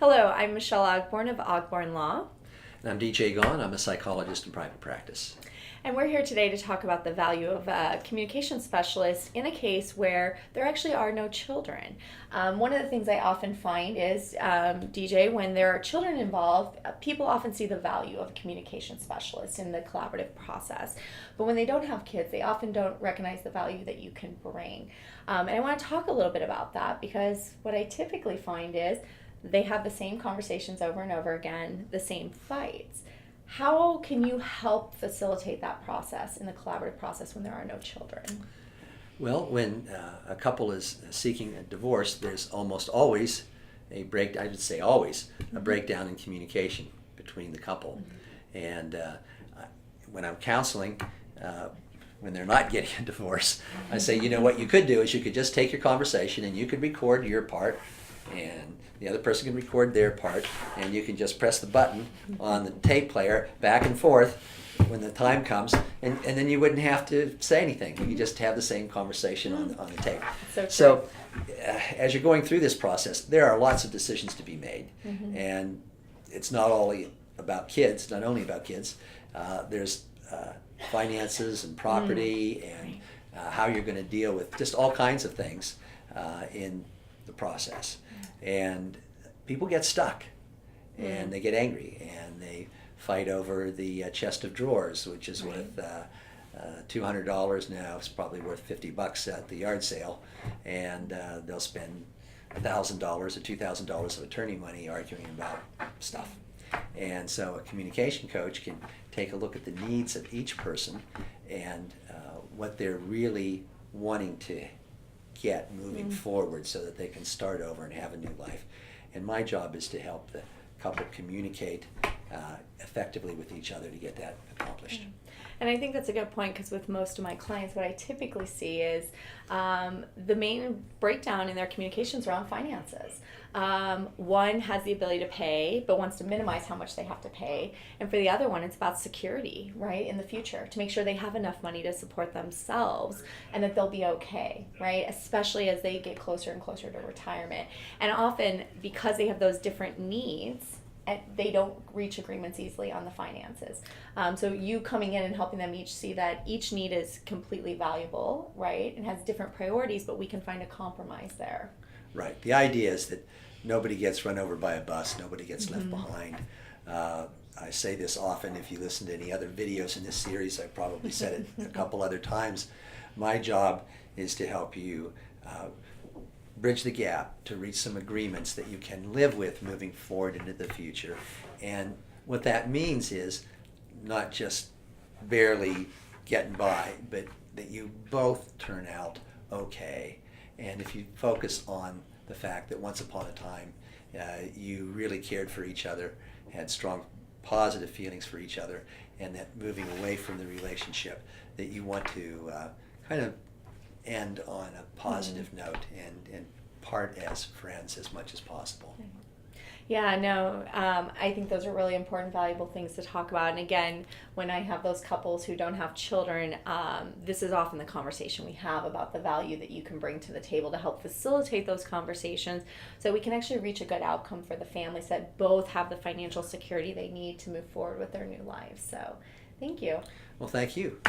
Hello, I'm Michelle Ogborn of Ogborn Law. And I'm DJ Gaughan. I'm a psychologist in private practice. And we're here today to talk about the value of a communication specialist in a case where there actually are no children. One of the things I often find is, DJ, when there are children involved, people often see the value of a communication specialist in the collaborative process. But when they don't have kids, they often don't recognize the value that you can bring. And I want to talk a little bit about that because what I typically find is they have the same conversations over and over again, the same fights. How can you help facilitate that process in the collaborative process when there are no children? Well, when a couple is seeking a divorce, there's almost always a breakdown, I would say always, a breakdown in communication between the couple. And when I'm counseling, when they're not getting a divorce, I say, you know, what you could do is you could just take your conversation and you could record your part, and the other person can record their part, and you can just press the button on the tape player back and forth when the time comes, and then you wouldn't have to say anything. You could just have the same conversation on the tape. So as you're going through this process, there are lots of decisions to be made, and it's not only about kids, not only about kids. There's finances and property and how you're going to deal with just all kinds of things in the process. And people get stuck, and they get angry, and they fight over the chest of drawers, which is worth $200 now. It's probably worth $50 at the yard sale, and they'll spend $1,000 or $2,000 of attorney money arguing about stuff. And so a communication coach can take a look at the needs of each person and what they're really wanting to get moving forward so that they can start over and have a new life. And my job is to help the couple communicate effectively with each other to get that accomplished. And I think that's a good point, because with most of my clients, what I typically see is the main breakdown in their communications around finances. One has the ability to pay, but wants to minimize how much they have to pay. And for the other one, it's about security, right, in the future, to make sure they have enough money to support themselves and that they'll be okay, right, especially as they get closer and closer to retirement. And often, because they have those different needs, and they don't reach agreements easily on the finances. So you coming in and helping them each see that each need is completely valuable, right, and has different priorities, but we can find a compromise there. Right. The idea is that nobody gets run over by a bus, nobody gets left behind. I say this often. If you listen to any other videos in this series, I've probably said it a couple other times. My job is to help you bridge the gap to reach some agreements that you can live with moving forward into the future. And what that means is not just barely getting by, but that you both turn out okay. And if you focus on the fact that once upon a time you really cared for each other, had strong positive feelings for each other, and that moving away from the relationship, that you want to kind of end on a positive note and part as friends as much as possible. Yeah, no, I think those are really important, valuable things to talk about. And again, when I have those couples who don't have children, this is often the conversation we have about the value that you can bring to the table to help facilitate those conversations so we can actually reach a good outcome for the families that both have the financial security they need to move forward with their new lives. So thank you. Well, thank you.